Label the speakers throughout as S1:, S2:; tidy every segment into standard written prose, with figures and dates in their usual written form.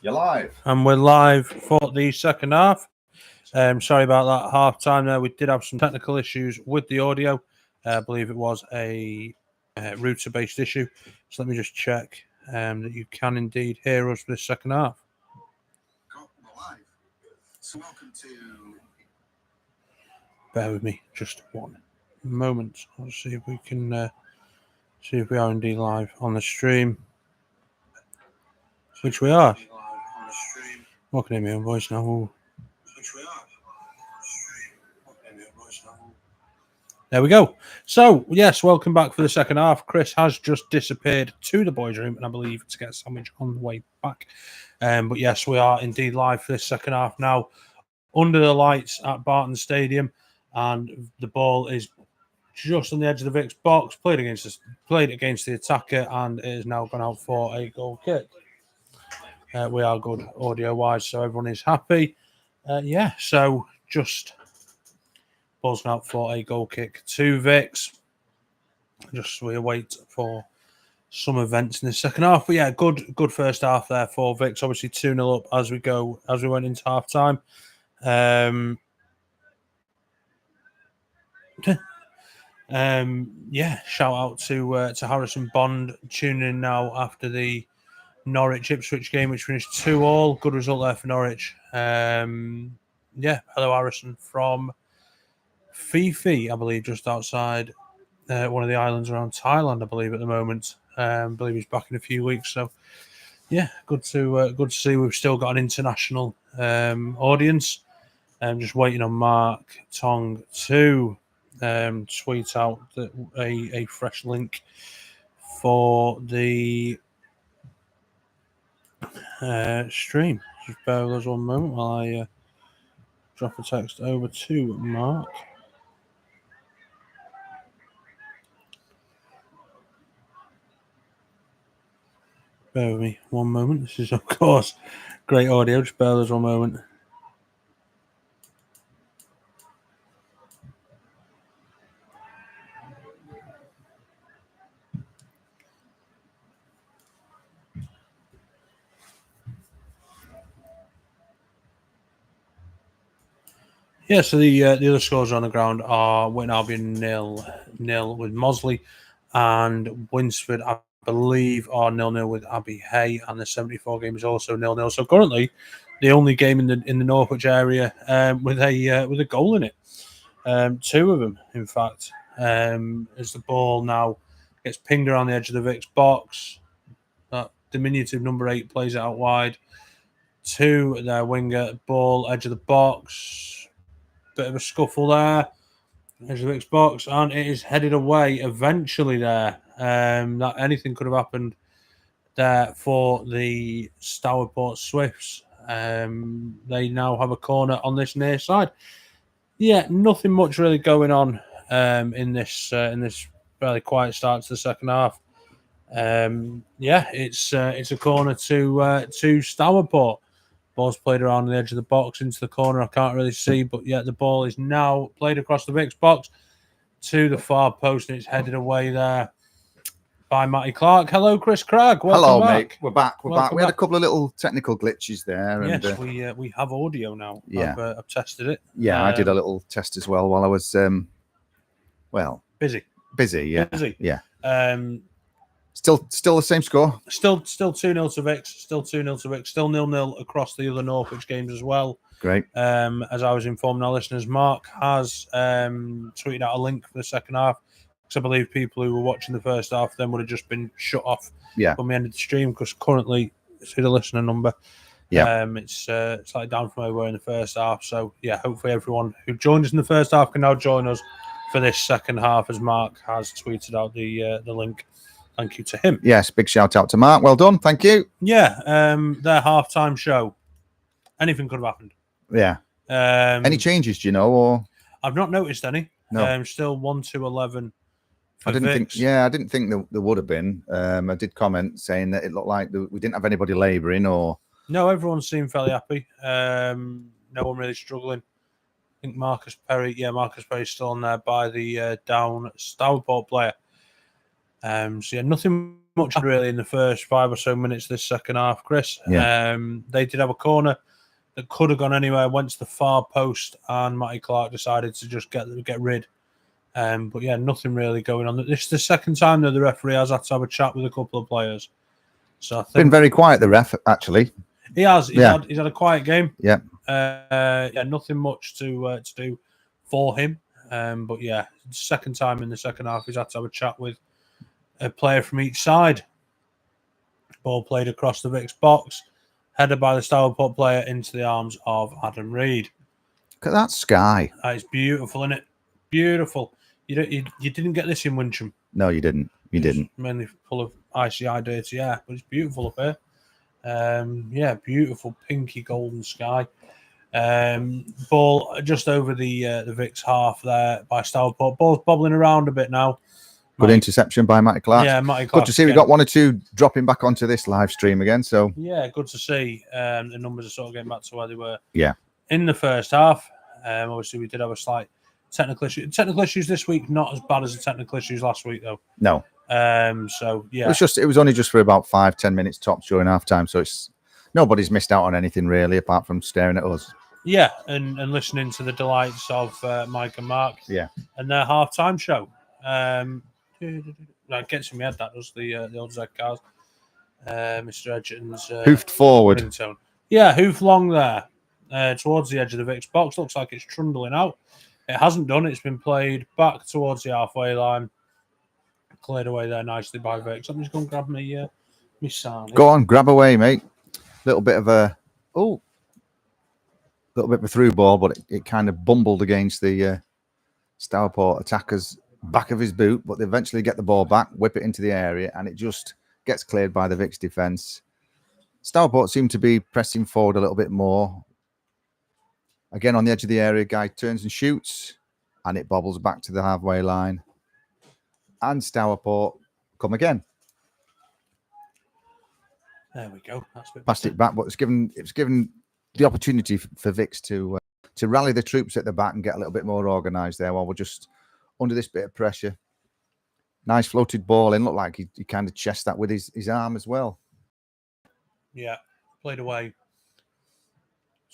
S1: You're live.
S2: And we're live for the second half. Sorry about that half time there. We did have some technical issues with the audio. I believe it was a router-based issue. So let me just check that you can indeed hear us for the second half.
S3: We're live. So welcome to...
S2: Bear with me just one moment. Let's see if we can see if we are indeed live on the stream. Which we are. What can I hear my own voice now? There we go. So, yes, welcome back for the second half. Chris has just disappeared to the boys' room, and I believe to get a sandwich on the way back. But yes, we are indeed live for this second half now, under the lights at Barton Stadium, and the ball is just on the edge of the Vics box, played against the attacker, and it has now gone out for a goal kick. We are good audio-wise, so everyone is happy. So just ball's out for a goal kick to Vics. Just we await for some events in the second half. But yeah, good first half there for Vics. Obviously 2-0 up as we went into half time. Shout out to Harrison Bond tuning in now after the Norwich Ipswich game, which finished 2-2. Good result there for Norwich. Hello Harrison from Fifi, I believe, just outside one of the islands around Thailand, I believe, at the moment. I believe he's back in a few weeks. So, yeah, good to see we've still got an international audience. Just waiting on Mark Tong to tweet out a fresh link for the stream. Just bear with us one moment while I drop a text over to Mark. Bear with me one moment. This is, of course, great audio. Just bear with us one moment. Yeah, so the other scores on the ground are Wynn Albion 0-0 with Mosley, and Winsford, I believe, are 0-0 with Abbey Hay, and the 74 game is also 0-0. So currently, the only game in the Northwich area with a goal in it. Two of them, in fact, as the ball now gets pinged around the edge of the Vics box. That diminutive number 8 plays it out wide to their winger. Ball edge of the box. Bit of a scuffle there. There's the Vics box, and it is headed away eventually there. That anything could have happened there for the Stourport Swifts. They now have a corner on this near side. Yeah, nothing much really going on in this fairly quiet start to the second half. It's a corner to Stourport. Ball's played around the edge of the box into the corner. I can't really see, but yeah, the ball is now played across the Vics box to the far post, and it's headed away there by Matty Clark. Hello, Chris Cragg.
S1: Hello,
S2: back.
S1: mate. We're back. We had a couple of little technical glitches there.
S2: Yes,
S1: and,
S2: we have audio now.
S1: Yeah,
S2: I've tested it.
S1: Yeah, I did a little test as well while I was
S2: busy.
S1: Yeah,
S2: busy.
S1: Yeah.
S2: Still
S1: the same score.
S2: Still 2-0 to Vics. Still 2-0 to Vics. Still 0-0 across the other Northwich games as well.
S1: Great.
S2: As I was informing our listeners, Mark has tweeted out a link for the second half, because I believe people who were watching the first half then would have just been shut off when we ended the stream, because currently, see the listener number.
S1: Yeah.
S2: It's slightly down from where we were in the first half. So yeah, hopefully everyone who joined us in the first half can now join us for this second half, as Mark has tweeted out the link. Thank you to him.
S1: Yes, big shout out to Mark. Well done. Thank you.
S2: Yeah, their halftime show. Anything could have happened.
S1: Yeah. Any changes, do you know? Or
S2: I've not noticed any.
S1: No.
S2: Still 1-11.
S1: I didn't think there would have been. I did comment saying that it looked like we didn't have anybody labouring or.
S2: No, everyone seemed fairly happy. No one really struggling. I think Marcus Perry's still on there by the down Stourport player. So yeah, nothing much really in the first 5 or so minutes of this second half, Chris.
S1: Yeah.
S2: They did have a corner that could have gone anywhere, went to the far post, and Matty Clark decided to just get rid. But yeah, nothing really going on. This is the second time that the referee has had to have a chat with a couple of players. So I think
S1: Been very quiet, the ref, actually.
S2: he has. He's
S1: Yeah.
S2: had a quiet game.
S1: Yeah.
S2: Yeah, nothing much to do for him. But yeah, second time in the second half, he's had to have a chat with a player from each side. Ball played across the Vics box, headed by the Stourport player into the arms of Adam Reid.
S1: Look at that sky.
S2: It's beautiful, isn't it? Beautiful. You didn't get this in Wincham.
S1: No, you didn't. You didn't.
S2: Mainly full of icy eye, dirty air, but it's beautiful up here. Yeah, beautiful pinky golden sky. Ball just over the Vics half there by Stourport. Ball's bobbling around a bit now.
S1: Good interception by Matty Clark.
S2: Yeah, Matty Clark.
S1: Good to see we got 1 or 2 dropping back onto this live stream again. So
S2: yeah, good to see. The numbers are sort of getting back to where they were.
S1: Yeah.
S2: In the first half. Obviously, we did have a slight technical issue. Technical issues this week, not as bad as the technical issues last week, though.
S1: No.
S2: So yeah,
S1: it was only just for about 5-10 minutes tops during half time. So it's nobody's missed out on anything really, apart from staring at us.
S2: Yeah, and listening to the delights of Mike and Mark.
S1: Yeah.
S2: And their half-time show. That gets in my head, that does, the old Z cars. Mr. Edgerton's
S1: Hoofed forward.
S2: ringtone. Yeah, hoof long there. Towards the edge of the Vics box. Looks like it's trundling out. It hasn't done. It's been played back towards the halfway line. Cleared away there nicely by Vics. I'm just going to grab me Sarnie.
S1: Go on, grab away, mate. Little bit of a through ball, but it kind of bumbled against the Stourport attacker's back of his boot. But they eventually get the ball back, whip it into the area, and it just gets cleared by the Vics defence. Stourport seem to be pressing forward a little bit more. Again, on the edge of the area, guy turns and shoots, and it bobbles back to the halfway line. And Stourport come again.
S2: There we go. That's a bit
S1: Passed it back, but it's given the opportunity for Vics to rally the troops at the back and get a little bit more organised there while we're just under this bit of pressure. Nice floated ball in. Looked like he kind of chested that with his arm as well.
S2: Yeah, played away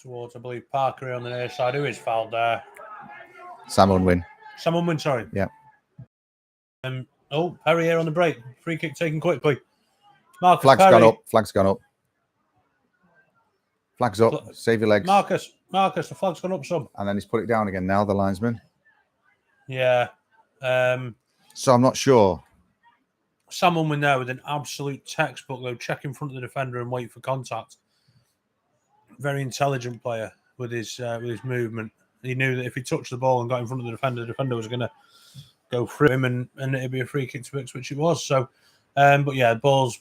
S2: towards, I believe, Parker on the near side, who is fouled there.
S1: Sam Unwin.
S2: Sam Unwin, sorry.
S1: Yeah.
S2: Perry here on the break. Free kick taken quickly. Marcus
S1: Flag's
S2: Perry.
S1: gone up. Flag's gone up. Flag's up. Save your legs.
S2: Marcus, the flag's gone up some.
S1: And then he's put it down again now, the linesman.
S2: Yeah.
S1: So I'm not sure.
S2: Sam Unwin there with an absolute textbook, though. Check in front of the defender and wait for contact. Very intelligent player with his movement. He knew that if he touched the ball and got in front of the defender was going to go through him and it'd be a free kick to Vics, which it was. So, but yeah, the ball's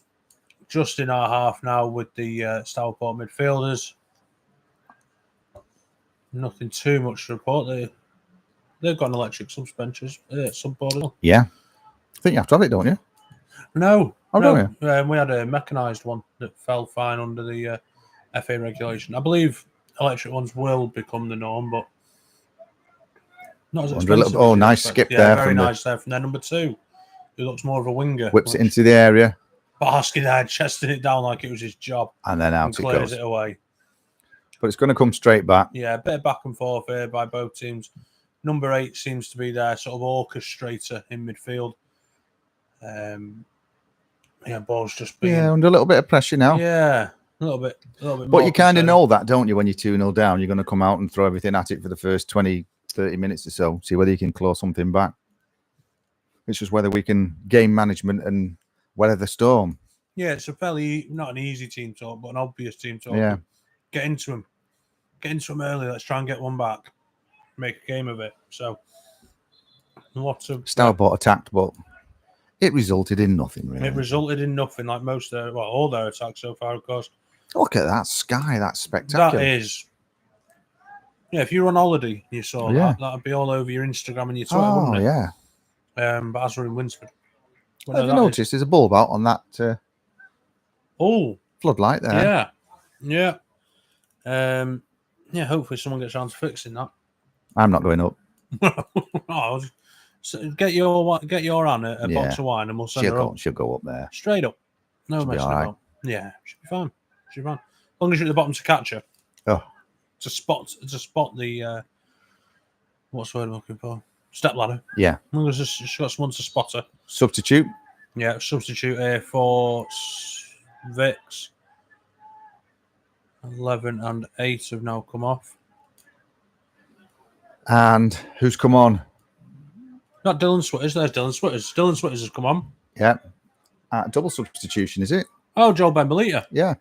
S2: just in our half now with the Stourport midfielders. Nothing too much to report. They've got an electric subboard as well.
S1: Yeah. I think you have to have it, don't you?
S2: No.
S1: Oh,
S2: no.
S1: don't
S2: We had a mechanised one that fell fine under the FA regulation. I believe electric ones will become the norm, but not as expensive.
S1: Nice skip
S2: yeah,
S1: there.
S2: Very nice there from their number 2, who looks more of a winger.
S1: Whips it into the area.
S2: Barsky there, chesting it down like it was his job.
S1: And then out it
S2: clears
S1: goes.
S2: it away.
S1: But it's going to come straight back.
S2: Yeah, a bit of back and forth here by both teams. Number 8 seems to be their sort of orchestrator in midfield. Ball's just being...
S1: Yeah, under a little bit of pressure now.
S2: Yeah, a little bit
S1: But
S2: more
S1: you kind of
S2: concerned.
S1: know that, don't you, when you're 2-0 down, you're going to come out and throw everything at it for the first 20, 30 minutes or so, see whether you can claw something back. It's just whether we can game management and weather the storm.
S2: Yeah, it's a fairly, not an easy team talk, but an obvious team talk.
S1: Yeah.
S2: Get into them. Get into them early. Let's try and get one back. Make a game of it. So, lots of...
S1: Stourport attacked, but it resulted in nothing, really.
S2: It resulted in nothing, like all their attacks so far, of course.
S1: Look at that sky. That's spectacular.
S2: That is... Yeah, if you were on holiday and you saw
S1: Yeah.
S2: that'd be all over your Instagram and your Twitter,
S1: Oh,
S2: wouldn't it?
S1: yeah.
S2: But as we're in Winsford.
S1: Have you noticed there's a bulb out on that floodlight there?
S2: Yeah. Yeah, hopefully someone gets around to fixing that.
S1: I'm not going up.
S2: Oh, So get your Anne a box of wine and we'll send her up.
S1: She'll go up there.
S2: Straight up. No
S1: She'll be
S2: messing
S1: all right.
S2: about. Yeah, she'll be fine. She'll be fine. As long as you're at the bottom to catch her.
S1: Oh,
S2: To spot the what's the word I'm looking for? Step ladder.
S1: yeah.
S2: As long as she's got someone to spot her.
S1: Substitute.
S2: Yeah, substitute here for Vics. 11 and 8 have now come off.
S1: And who's come on?
S2: Not Dylan Switters. There's Dylan Switters. Dylan Switters has come on.
S1: Yeah. Double substitution, is it?
S2: Oh, Joel Benbalita.
S1: Yeah.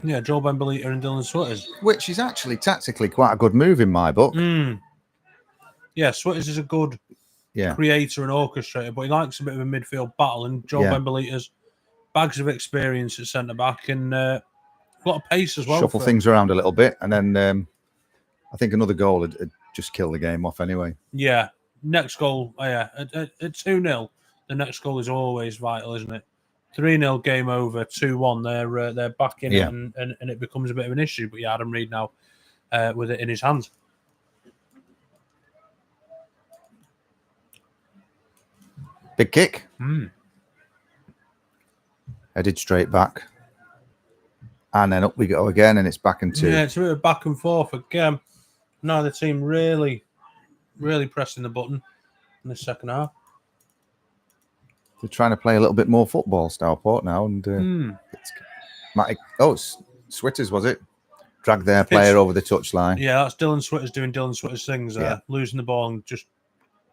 S2: Yeah, Joel Benbalita and Dylan Switters.
S1: Which is actually tactically quite a good move in my book.
S2: Yeah, Switters is a good creator and orchestrator, but he likes a bit of a midfield battle. And Joel Benbalita's bags of experience at centre back and a lot of pace as well.
S1: Shuffle things around a little bit, and then I think another goal had just killed the game off anyway.
S2: Yeah, next goal. At 2-0, the next goal is always vital, isn't it? 3-0 game over, 2-1. They're back in it, and it becomes a bit of an issue. But Adam Reid now with it in his hands.
S1: Big kick. Headed straight back. And then up we go again, and it's back and 2.
S2: Yeah, it's a bit of back and forth again. Now the team really pressing the button in the second half.
S1: They're trying to play a little bit more football, Stourport now. And it's Switters, was it? Dragged their player over the touchline.
S2: Yeah, that's Dylan Switters doing Dylan Switters things there. Losing the ball and just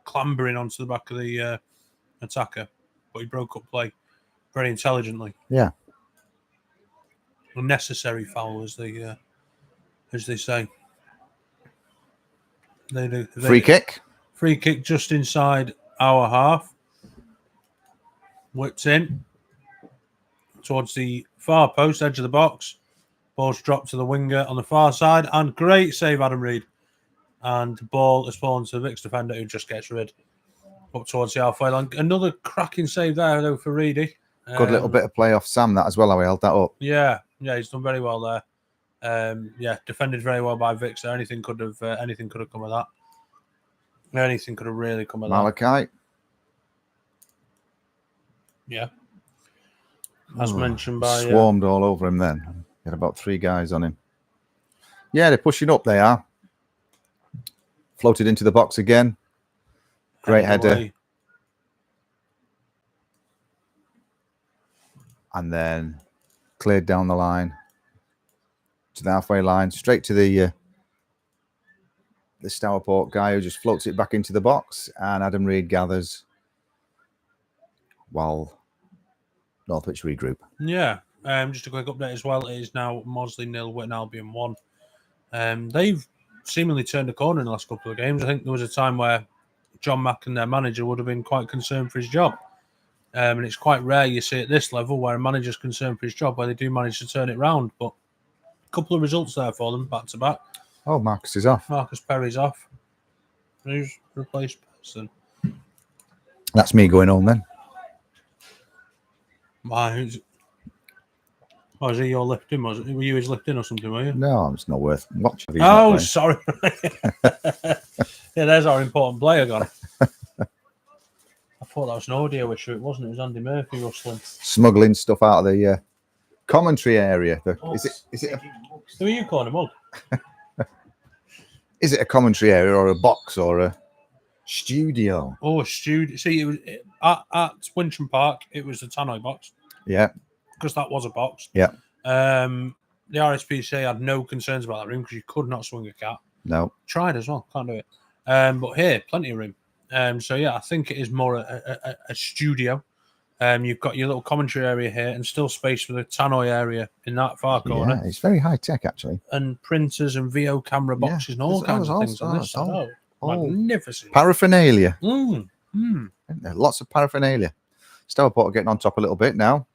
S2: clambering onto the back of the attacker. But he broke up play very intelligently.
S1: Yeah.
S2: Unnecessary foul, as they say. They do.
S1: Free kick.
S2: Free kick just inside our half. Whipped in towards the far post, edge of the box. Ball's dropped to the winger on the far side. And great save, Adam Reid. And the ball has fallen to the Vics defender, who just gets rid up towards the halfway line. Another cracking save there, though, for Reedy.
S1: Good little bit of play off Sam, that as well, how he held that up.
S2: Yeah, he's done very well there. Defended very well by Vics there. Anything could have come of that. Anything could have really come of that.
S1: Malachi.
S2: Yeah. As mentioned by...
S1: Swarmed all over him then. He had about 3 guys on him. Yeah, they're pushing up, they are. Floated into the box again. Great header. And then cleared down the line to the halfway line, straight to the Stourport guy, who just floats it back into the box, and Adam Reid gathers while Northwich regroup.
S2: Yeah, just a quick update as well. It is now Mosley 0, Witten Albion 1. They've seemingly turned a corner in the last couple of games. I think there was a time where John Mack and their manager would have been quite concerned for his job. And it's quite rare you see at this level where a manager's concerned for his job, where they do manage to turn it round. But a couple of results there for them, back to back.
S1: Oh, Marcus is off.
S2: Marcus Perry's off. Who's replaced person?
S1: That's me going home then.
S2: Why? Was he your lifting? Were you his lifting or something, were you?
S1: No, it's not worth watching.
S2: Oh, sorry. Yeah, there's our important player gone. I thought that was an audio issue. It wasn't. It was Andy Murphy rustling.
S1: Smuggling stuff out of the commentary area. Is it?
S2: Who are you calling him?
S1: Is it a commentary area or a box or a studio?
S2: Oh, a studio. See, it was at Wincham Park. It was the Tannoy box.
S1: Yeah,
S2: because that was a box.
S1: Yeah.
S2: The RSPCA had no concerns about that room because you could not swing a cat.
S1: No.
S2: Tried as well. Can't do it. But here, plenty of room. So yeah, I think it is more a studio. You've got your little commentary area here and still space for the Tannoy area in that far corner.
S1: Yeah, it's very high tech actually.
S2: And printers and VO camera boxes and all kinds of things on this side. Magnificent.
S1: Paraphernalia. Lots of paraphernalia. Stourport are getting on top a little bit now.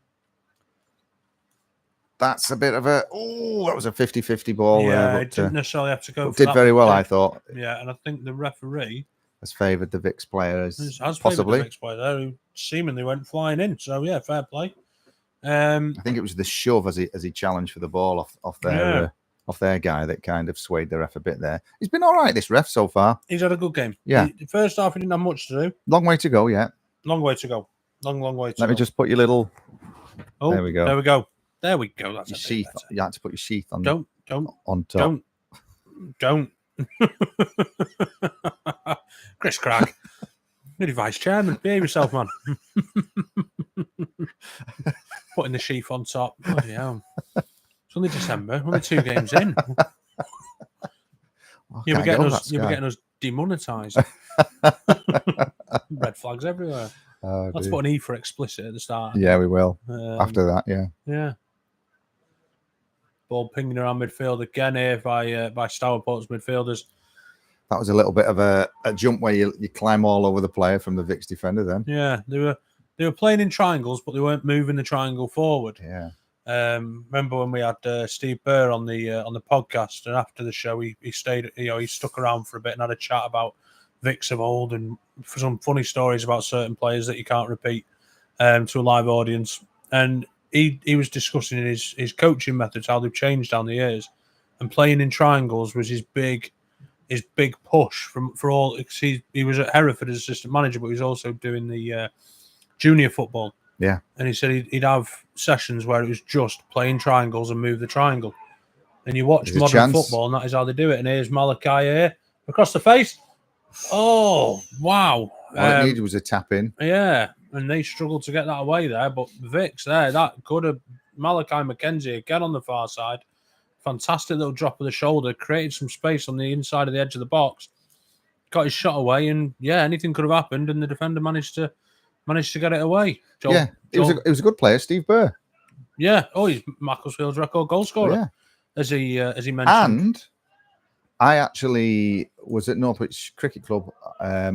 S1: That's a bit of that was a 50-50 ball.
S2: Yeah, it didn't necessarily have to go.
S1: Did very well, I thought.
S2: Yeah, and I think the referee
S1: has favoured the Vics player
S2: has
S1: possibly.
S2: The Vics player there, who seemingly went flying in. So yeah, fair play.
S1: I think it was the shove as he challenged for the ball off their off their guy that kind of swayed the ref a bit there. He's been all right, this ref, so far.
S2: He's had a good game.
S1: Yeah.
S2: The first half, he didn't have much to do.
S1: Long way to go, yeah.
S2: Long way to go. Long way to go.
S1: Let me just put your little...
S2: Oh,
S1: there we go.
S2: There we go. There we go. That's
S1: Your
S2: a bit
S1: sheath.
S2: better.
S1: You had to put your sheath on,
S2: Don't.
S1: on top.
S2: Don't. Chris Cragg. You're the vice chairman. Behave yourself, man. Putting the sheath on top. Bloody hell. It's only December. Only 2 games in. You were getting us demonetised. Red flags everywhere. Let's put an E for explicit at the start.
S1: Yeah, we will. After that, yeah.
S2: Yeah. Ball pinging around midfield again here by Stourport's midfielders.
S1: That was a little bit of a jump where you climb all over the player from the Vics defender then.
S2: Yeah, they were playing in triangles, but they weren't moving the triangle forward.
S1: Yeah.
S2: Remember when we had Steve Burr on the podcast, and after the show he stayed, he stuck around for a bit and had a chat about Vics of old and for some funny stories about certain players that you can't repeat to a live audience. And he was discussing his coaching methods, how they've changed down the years, and playing in triangles was his big push for all. He was at Hereford as assistant manager, but he was also doing the junior football.
S1: Yeah.
S2: And he said he'd have sessions where it was just playing triangles and move the triangle. And you watch modern football, and that is how they do it. And here's Malachi here across the face. Oh, wow.
S1: All it needed was a tap in.
S2: Yeah. And they struggled to get that away there. But Vics there, that could have Malachi McKenzie again on the far side. Fantastic little drop of the shoulder, created some space on the inside of the edge of the box, got his shot away, and yeah, anything could have happened, and the defender managed to get it away.
S1: It was a good player, Steve Burr.
S2: Yeah, he's Macclesfield's record goal scorer,
S1: yeah.
S2: as he mentioned.
S1: And I actually was at Northwich Cricket Club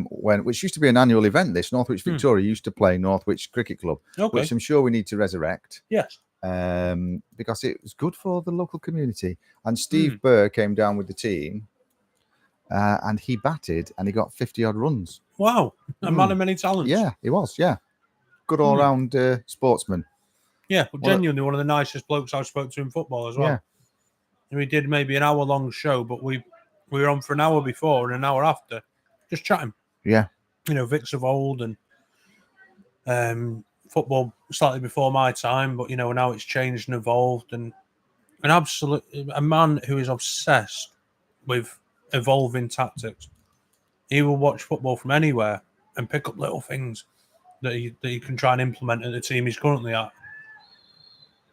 S1: which used to be an annual event. This Northwich Victoria used to play Northwich Cricket Club, which I'm sure we need to resurrect.
S2: Yes.
S1: Because it was good for the local community. And Steve Burr came down with the team and he batted and he got 50-odd runs.
S2: Wow. A man of many talents.
S1: Yeah, he was, yeah. Good all-round sportsman.
S2: Yeah, but genuinely one of the nicest blokes I've spoke to in football as well. Yeah. And we did maybe an hour-long show, but we were on for an hour before and an hour after, just chatting.
S1: Yeah.
S2: Vics of old and football slightly before my time, but now it's changed and evolved, and a man who is obsessed with evolving tactics. He will watch football from anywhere and pick up little things that he can try and implement at the team he's currently at.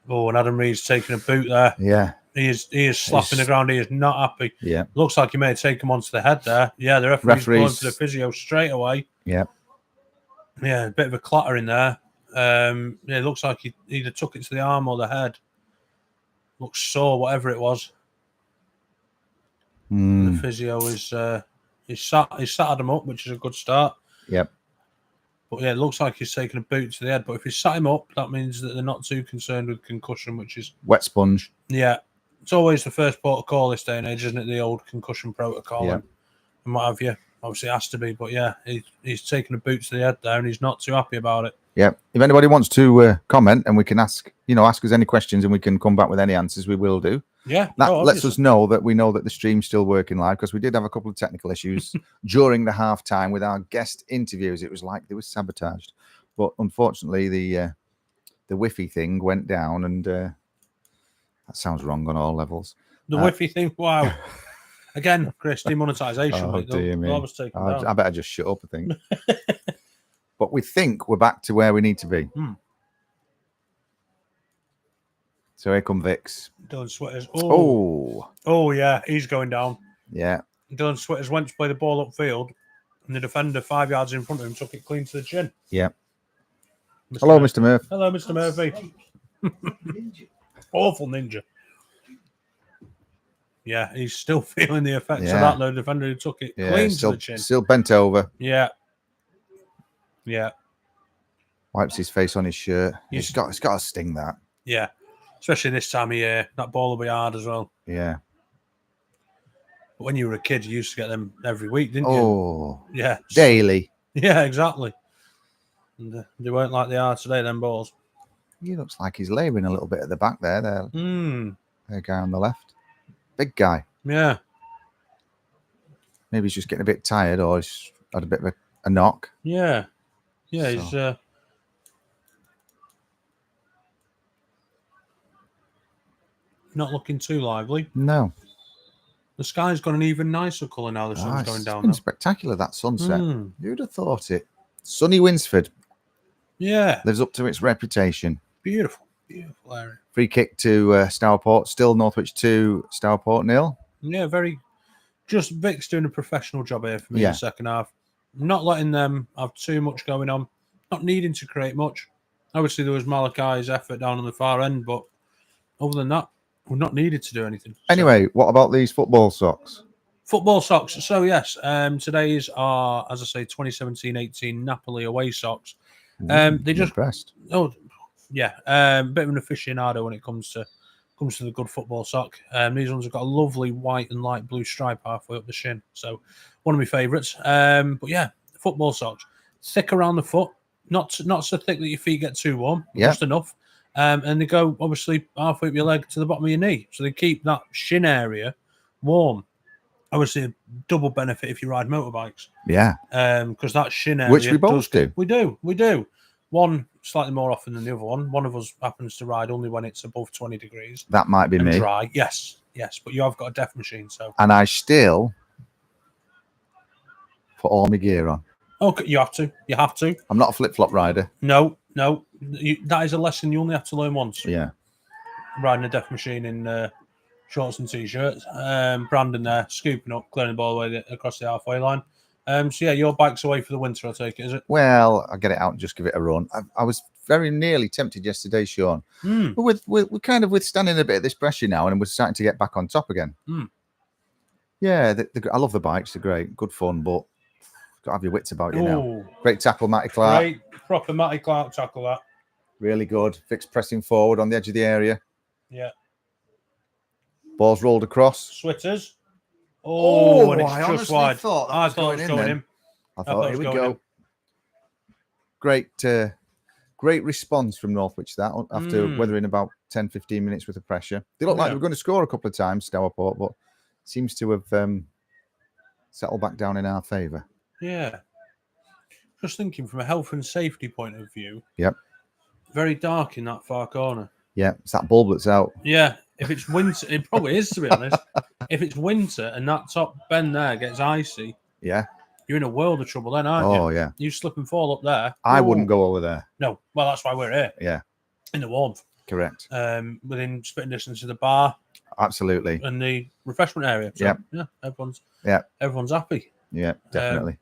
S2: Oh, and Adam Reed's taking a boot there.
S1: Yeah.
S2: He is slapping the ground. He is not happy.
S1: Yeah.
S2: Looks like he may have taken him onto the head there. Yeah, the referee's going to the physio straight away.
S1: Yeah.
S2: Yeah, a bit of a clatter in there. It looks like he either took it to the arm or the head. Looks sore, whatever it was. The physio is sat him up, which is a good start.
S1: Yep.
S2: But yeah, it looks like he's taking a boot to the head. But if he sat him up, that means that they're not too concerned with concussion, which is
S1: wet sponge.
S2: Yeah, it's always the first port of call this day and age, isn't it? The old concussion protocol and what have you. Obviously, it has to be, but yeah, he's taking a boot to the head there, and he's not too happy about it.
S1: Yeah. If anybody wants to comment, and we can ask us any questions, and we can come back with any answers, we will do.
S2: Yeah.
S1: That lets us know that we know that the stream's still working live, because we did have a couple of technical issues during the half time with our guest interviews. It was like they were sabotaged, but unfortunately, the Wi-Fi thing went down, and that sounds wrong on all levels.
S2: The Wi-Fi thing, wow. Again, Chris, demonetisation.
S1: Oh, dear me.
S2: I
S1: better just shut up, I think. But we think we're back to where we need to be. So here come Vics.
S2: Dylan Switters. Oh, yeah, he's going down.
S1: Yeah.
S2: Dylan Switters went to play the ball upfield, and the defender 5 yards in front of him took it clean to the chin.
S1: Yeah. Hello, Mr. Murphy.
S2: Hello, Mr. Murphy. Awful ninja. Yeah, he's still feeling the effects of that, though. The defender who took it clean to the chin.
S1: Still bent over.
S2: Yeah. Yeah.
S1: Wipes his face on his shirt. It's got to sting, that.
S2: Yeah. Especially this time of year. That ball will be hard as well.
S1: Yeah.
S2: But when you were a kid, you used to get them every week, didn't you?
S1: Oh.
S2: Yeah.
S1: Daily.
S2: Yeah, exactly. And they weren't like they are today, them balls.
S1: He looks like he's labouring a little bit at the back there. The guy on the left. Big guy.
S2: Yeah.
S1: Maybe he's just getting a bit tired, or he's had a bit of a knock.
S2: Yeah. Yeah, he's
S1: So-
S2: not looking too lively.
S1: No.
S2: The sky's got an even nicer colour now the sun's
S1: It's
S2: going down.
S1: been
S2: Though.
S1: spectacular, that sunset.
S2: Mm.
S1: Who'd have thought it? Sunny Winsford
S2: Yeah.
S1: lives up to its reputation.
S2: Beautiful. Beautiful area.
S1: Free kick to Stourport. Still Northwich 2, Stourport 0.
S2: Yeah, just Vic's doing a professional job here for me in
S1: Yeah.
S2: the second half. Not letting them have too much going on. Not needing to create much. Obviously, there was Malakai's effort down on the far end, but other than that, we've not needed to do anything. So-
S1: Anyway, what about these football socks?
S2: Football socks. So, yes, today's are, as I say, 2017-18 Napoli away socks. They
S1: I'm
S2: just,
S1: impressed.
S2: oh, yeah, bit of an aficionado when it comes to the good football sock. These ones have got a lovely white and light blue stripe halfway up the shin. So, one of my favourites. But yeah, football socks. Thick around the foot. Not so thick that your feet get too warm, but
S1: Yeah.
S2: just enough. And they go, obviously, halfway up your leg to the bottom of your knee. So they keep that shin area warm. Obviously, a double benefit if you ride motorbikes.
S1: Yeah.
S2: Because that shin area...
S1: Which we both do.
S2: We do. One slightly more often than the other one. One of us happens to ride only when it's above 20 degrees.
S1: That might be
S2: and
S1: me.
S2: dry. Yes. But you have got a def machine, so...
S1: And I still put all my gear on.
S2: Okay, you have to.
S1: I'm not a flip-flop rider.
S2: No. That is a lesson you only have to learn once.
S1: Yeah.
S2: Riding a def machine in shorts and t-shirts. Brandon there, scooping up, clearing the ball away across the halfway line. So yeah, your bike's away for the winter, I take it, is it?
S1: Well, I'll get it out and just give it a run. I was very nearly tempted yesterday, Sean. But we're kind of withstanding a bit of this pressure now, and we're starting to get back on top again. Yeah, I love the bikes. They're great. Good fun, but you've got to have your wits about you now. Great tackle, Matty Clark.
S2: Great, proper Matty Clark tackle that.
S1: Really good. Vic's pressing forward on the edge of the area.
S2: Yeah.
S1: Ball's rolled across.
S2: Switters. Oh, and it's
S1: I
S2: just
S1: honestly
S2: wide.
S1: thought that
S2: I
S1: was
S2: thought it was going in.
S1: I thought,
S2: it
S1: here
S2: was
S1: we
S2: going
S1: go. Great response from Northwich that after weathering about 10, 15 minutes worth of pressure. They looked like they were going to score a couple of times, Stourport, but seems to have settled back down in our favour.
S2: Yeah. Just thinking from a health and safety point of view.
S1: Yep.
S2: Very dark in that far corner.
S1: Yeah, it's that bulb that's out.
S2: Yeah. If it's winter, it probably is, to be honest. If it's winter and that top bend there gets icy,
S1: Yeah.
S2: you're in a world of trouble then, aren't you?
S1: Oh, yeah.
S2: You slip and fall up there.
S1: I wouldn't go over there.
S2: No. Well, that's why we're here.
S1: Yeah.
S2: In the warmth.
S1: Correct.
S2: Within spitting distance of the bar
S1: Absolutely.
S2: and the refreshment area. So, yeah, everyone's happy.
S1: Yeah, definitely.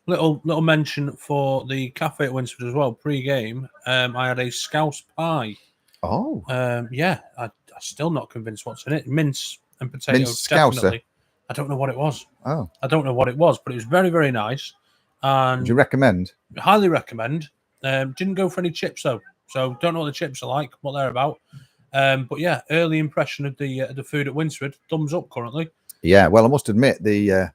S2: Little mention for the cafe at Winsford as well. Pre-game, I had a scouse pie.
S1: Oh.
S2: I'm still not convinced what's in it. Mince and potato,
S1: Minced scouser?
S2: definitely. I don't know what it was.
S1: Oh.
S2: I don't know what it was, but it was very, very nice. And
S1: Would you recommend?
S2: highly recommend. Didn't go for any chips though, so don't know what the chips are like, what they're about. But yeah, early impression of the food at Winsford. Thumbs up currently.
S1: Yeah. Well, I must admit the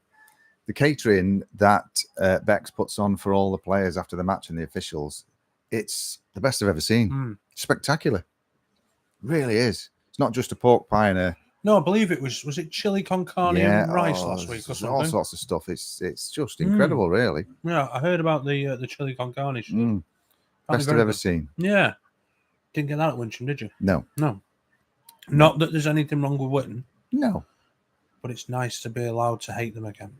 S1: catering that Bex puts on for all the players after the match and the officials, it's the best I've ever seen. Spectacular. Really is. It's not just a pork pie and a...
S2: No, I believe it was it chili con carne and rice last week or something?
S1: All sorts of stuff. It's just incredible, really.
S2: Yeah, I heard about the chili con carne.
S1: Best I've ever seen.
S2: Yeah. Didn't get that at Wincham, did you?
S1: No.
S2: Not that there's anything wrong with Witten.
S1: No.
S2: But it's nice to be allowed to hate them again.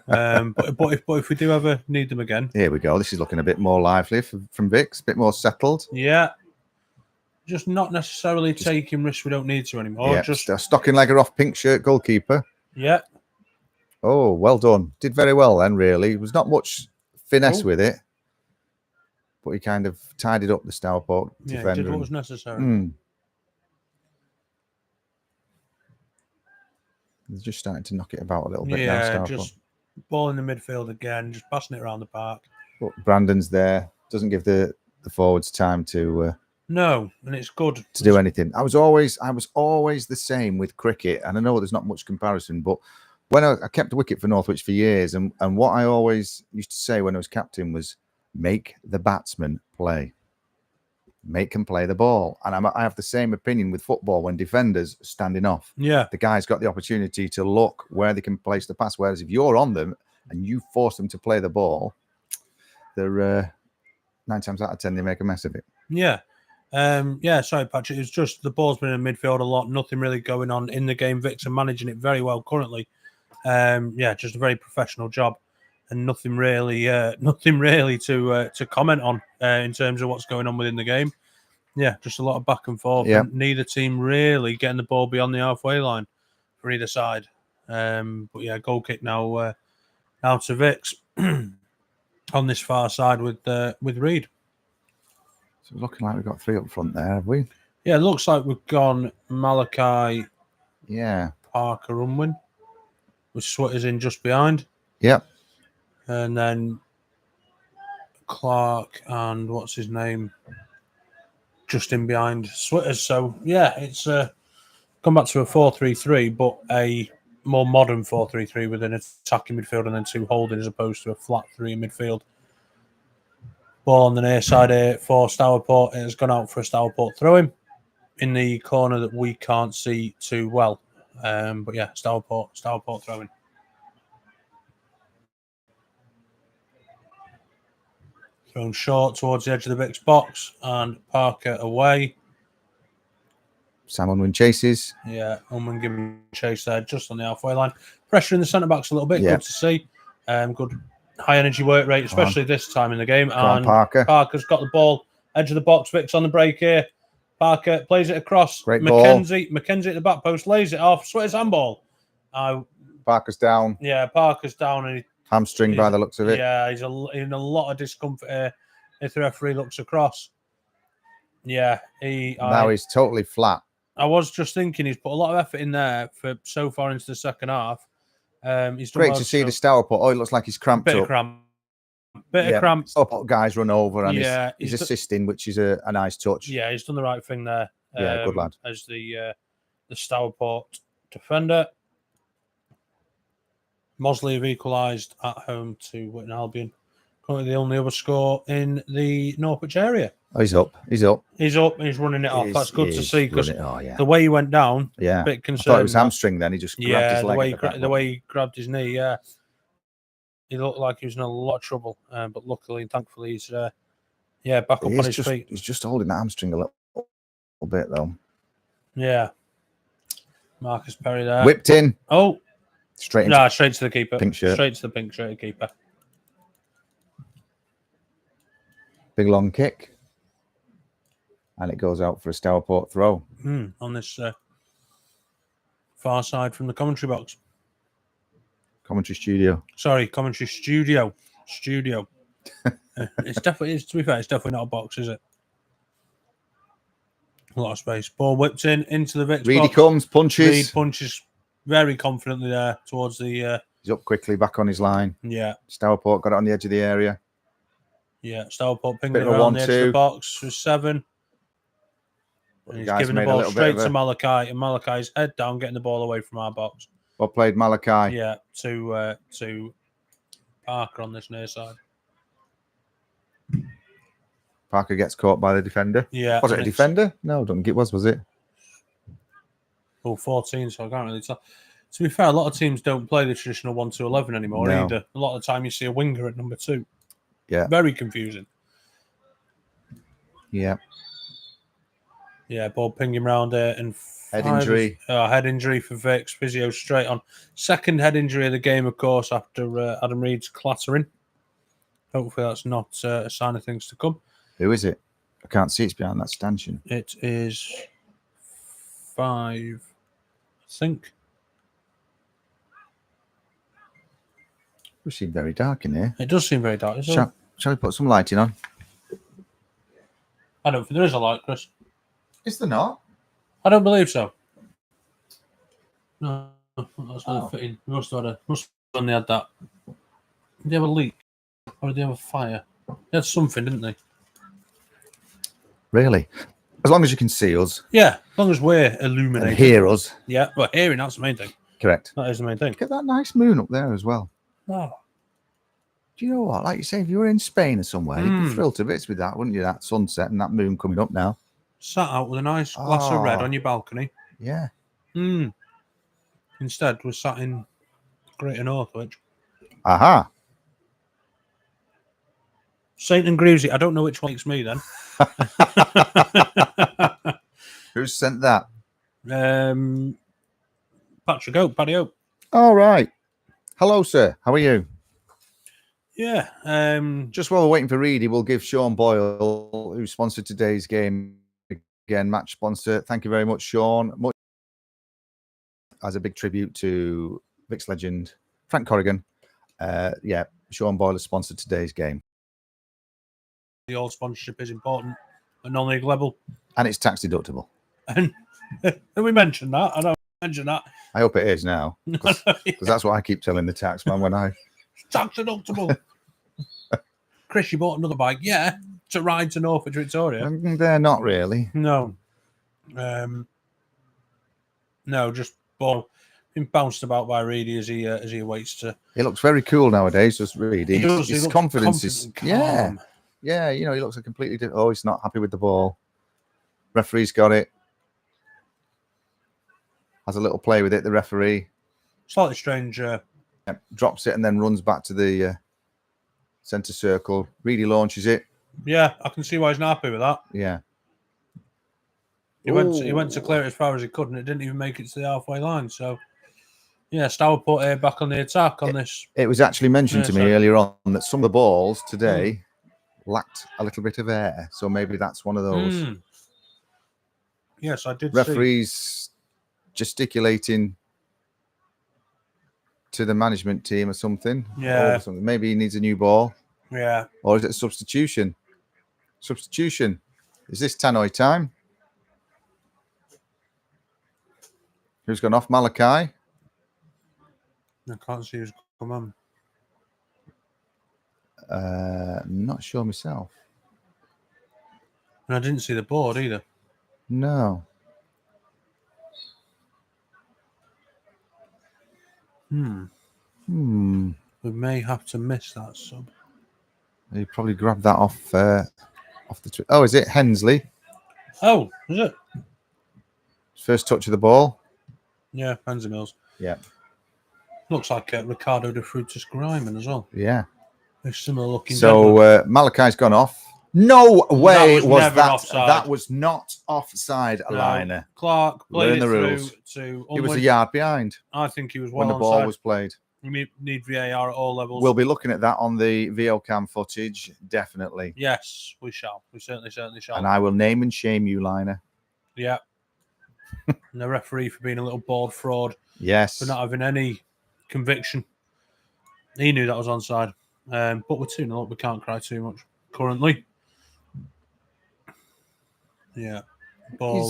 S2: But if we do ever need them again.
S1: Here we go. This is looking a bit more lively from Vic's, a bit more settled.
S2: Yeah. Just not necessarily taking risks we don't need to anymore.
S1: Yeah,
S2: just
S1: a stocking legger off, pink shirt goalkeeper.
S2: Yeah.
S1: Oh, well done. Did very well then, really. There was not much finesse with it. But he kind of tidied up the Stourport defender.
S2: Did what was necessary.
S1: They're just starting to knock it about a little bit now,
S2: Yeah,
S1: Stourport.
S2: just ball in the midfield again, just passing it around the park.
S1: But Brandon's there. Doesn't give the forwards time to
S2: No, and it's good
S1: to do anything. I was always the same with cricket, and I know there's not much comparison, but when I kept a wicket for Northwich for years, and what I always used to say when I was captain was, make the batsman play. make them play the ball. And I have the same opinion with football when defenders standing off.
S2: Yeah.
S1: The guy's got the opportunity to look where they can place the pass. Whereas if you're on them and you force them to play the ball, they're 9 times out of 10 they make a mess of it.
S2: Yeah. Sorry, Patrick. It's just the ball's been in midfield a lot. Nothing really going on in the game. Vics are managing it very well currently. Just a very professional job, and nothing really to comment on in terms of what's going on within the game. Yeah, just a lot of back and forth.
S1: Yep.
S2: And neither team really getting the ball beyond the halfway line for either side. Goal kick now to Vics on this far side with Reed.
S1: So looking like we've got 3 up front there, have we?
S2: Yeah, it looks like we've gone Malachi, Parker, Unwin, with Switters in just behind.
S1: Yep.
S2: And then Clark and what's his name just in behind Switters. So, yeah, it's come back to a 4-3-3, but a more modern 4-3-3 with an attacking midfield and then 2 holding as opposed to a flat 3 in midfield. Ball on the near side here for Stourport. It has gone out for a Stourport throw-in in the corner that we can't see too well. Stourport throw-in. Thrown short towards the edge of the Vics box and Parker away.
S1: Sam Unwin chases.
S2: Yeah, Unwin giving chase there just on the halfway line. Pressure in the centre backs a little bit.
S1: Yeah.
S2: Good to see. Good high energy work rate, especially this time in the game.
S1: And Parker.
S2: Parker's got the ball, edge of the box. Vics on the break here. Parker plays it across.
S1: Great
S2: McKenzie at the back post, lays it off. Swears handball.
S1: Parker's down.
S2: Yeah, Parker's down. And
S1: Hamstring by the looks of it.
S2: Yeah, he's in a lot of discomfort here if the referee looks across. Yeah,
S1: now he's totally flat.
S2: I was just thinking he's put a lot of effort in there for so far into the second half. He's done
S1: Great
S2: well
S1: to see the Stourport. Oh, it looks like he's cramped
S2: bit
S1: up.
S2: of cramp.
S1: Stourport guys run over and
S2: Yeah,
S1: he's assisting, which is a nice touch.
S2: Yeah, he's done the right thing there.
S1: Yeah, good lad.
S2: As the Stourport defender. Mosley have equalised at home to Whitton Albion. Currently the only other score in the Northwich area.
S1: Oh, he's up. He's up.
S2: He's running it off. That's good to see because
S1: yeah.
S2: the way he went down,
S1: Yeah.
S2: a bit
S1: I
S2: concerned.
S1: thought it was hamstring then. He just grabbed his leg.
S2: The way he grabbed his knee, yeah. He looked like he was in a lot of trouble. But luckily and thankfully he's back up on his feet.
S1: He's just holding that hamstring a little bit though.
S2: Yeah. Marcus Perry there.
S1: Whipped in.
S2: Oh.
S1: Straight
S2: to the keeper.
S1: Pink shirt.
S2: Straight to the pink shirt keeper.
S1: Big long kick. And it goes out for a Stourport throw.
S2: On this far side from the commentary box.
S1: Commentary studio.
S2: Sorry, commentary studio. It's definitely, to be fair, it's definitely not a box, is it? A lot of space. Ball whipped into the Vics
S1: Reedy
S2: box.
S1: comes, punches.
S2: Reed punches very confidently there towards the...
S1: He's up quickly, back on his line.
S2: Yeah.
S1: Stourport got it on the edge of the area.
S2: Yeah, Stourport pinged
S1: Bit
S2: it
S1: of a
S2: around the edge of the
S1: 1-2.
S2: box for 7. And he's giving the ball straight to Malachi, and Malachi's head down, getting the ball away from our box.
S1: Well played, Malachi.
S2: Yeah, to Parker on this near side.
S1: Parker gets caught by the defender.
S2: Yeah.
S1: Was it a defender? No, I don't think it was it?
S2: Oh, 14, so I can't really tell. To be fair, a lot of teams don't play the traditional 1-2-11 anymore either. A lot of the time you see a winger at number 2.
S1: Yeah.
S2: Very confusing.
S1: Yeah.
S2: Yeah, ball pinging round there and
S1: head injury.
S2: Head injury for Vics. Physio straight on. Second head injury of the game, of course, after Adam Reed's clattering. Hopefully that's not a sign of things to come.
S1: Who is it? I can't see. It's behind that stanchion.
S2: It is 5, I think.
S1: We seem very dark in here.
S2: It does seem very dark.
S1: Shall we put some lighting on?
S2: I don't think there is a light, Chris.
S1: Is there not?
S2: I don't believe so. No, that's not fitting. Must have when they had that. Did they have a leak? Or did they have a fire? They had something, didn't they?
S1: Really? As long as you can see us.
S2: Yeah, as long as we're illuminated.
S1: And hear us.
S2: Yeah, well, hearing, that's the main thing.
S1: Correct.
S2: That is the main thing.
S1: Look at that nice moon up there as well.
S2: Oh.
S1: Do you know what? Like you say, if you were in Spain or somewhere, you'd be thrilled to bits with that, wouldn't you? That sunset and that moon coming up now.
S2: Sat out with a nice glass of red on your balcony.
S1: Yeah.
S2: Instead, we're sat in Greater Northwich.
S1: Aha.
S2: St and Greavesy. I don't know which one makes me then.
S1: Who sent that?
S2: Patrick Oak, Paddy Oak.
S1: All right. Hello, sir. How are you?
S2: Yeah.
S1: Just while we're waiting for Reedy, we'll give Sean Boyle, who sponsored today's game, again, match sponsor. Thank you very much, Sean. Much as a big tribute to Vics legend Frank Corrigan. Yeah, Sean Boyle has sponsored today's game.
S2: The old sponsorship is important at non-league level.
S1: And it's tax deductible.
S2: And we mentioned that. I don't mention that.
S1: I hope it is now, because that's what I keep telling the tax man when I...
S2: Tax deductible. Chris, you bought another bike. Yeah, to ride to Northwich, Victoria.
S1: They're not really.
S2: No. No, just being bounced about by Reedy as he awaits to...
S1: He looks very cool nowadays, just Reedy.
S2: He does.
S1: His
S2: He looks
S1: confidence is...
S2: confident,
S1: Yeah.
S2: calm.
S1: Yeah, you know, he looks like completely different. Oh, he's not happy with the ball. Referee's got it. Has a little play with it, the referee.
S2: Slightly strange.
S1: Drops it and then runs back to the centre circle. Reedy launches it.
S2: Yeah, I can see why he's not happy with that.
S1: Yeah.
S2: He went to clear it as far as he could, and it didn't even make it to the halfway line. So, yeah, Stourport back on the attack on this.
S1: It was actually mentioned to me earlier on that some of the balls today lacked a little bit of air. So maybe that's one of those.
S2: Yes, I did
S1: referees gesticulating to the management team or something.
S2: Yeah.
S1: Or something. Maybe he needs a new ball.
S2: Yeah.
S1: Or is it a substitution? Substitution. Is this Tannoy time? Who's gone off? Malachi?
S2: I can't see who's come on.
S1: Not sure myself.
S2: And I didn't see the board either.
S1: No.
S2: We may have to miss that sub.
S1: He probably grabbed that off the. Oh, is it Hensley?
S2: Oh, is it?
S1: First touch of the ball.
S2: Yeah, Hensley Mills.
S1: Yeah.
S2: Looks like Ricardo de Frutas Griman as well.
S1: Yeah.
S2: A similar looking.
S1: So Malachi's gone off. No way was that.
S2: Offside.
S1: That was not offside, Liner.
S2: Clark played
S1: Learn the
S2: it
S1: rules.
S2: through to.
S1: He was a yard behind.
S2: I think he was well
S1: when the ball
S2: onside.
S1: was played.
S2: We need VAR at all levels.
S1: We'll be looking at that on the VO cam footage, definitely.
S2: Yes, we shall. We certainly shall.
S1: And I will name and shame you, Liner.
S2: Yeah. And the referee for being a little board fraud.
S1: Yes.
S2: For not having any conviction. He knew that was onside. But we're 2-0 up. We can't cry too much currently. Yeah. Ball.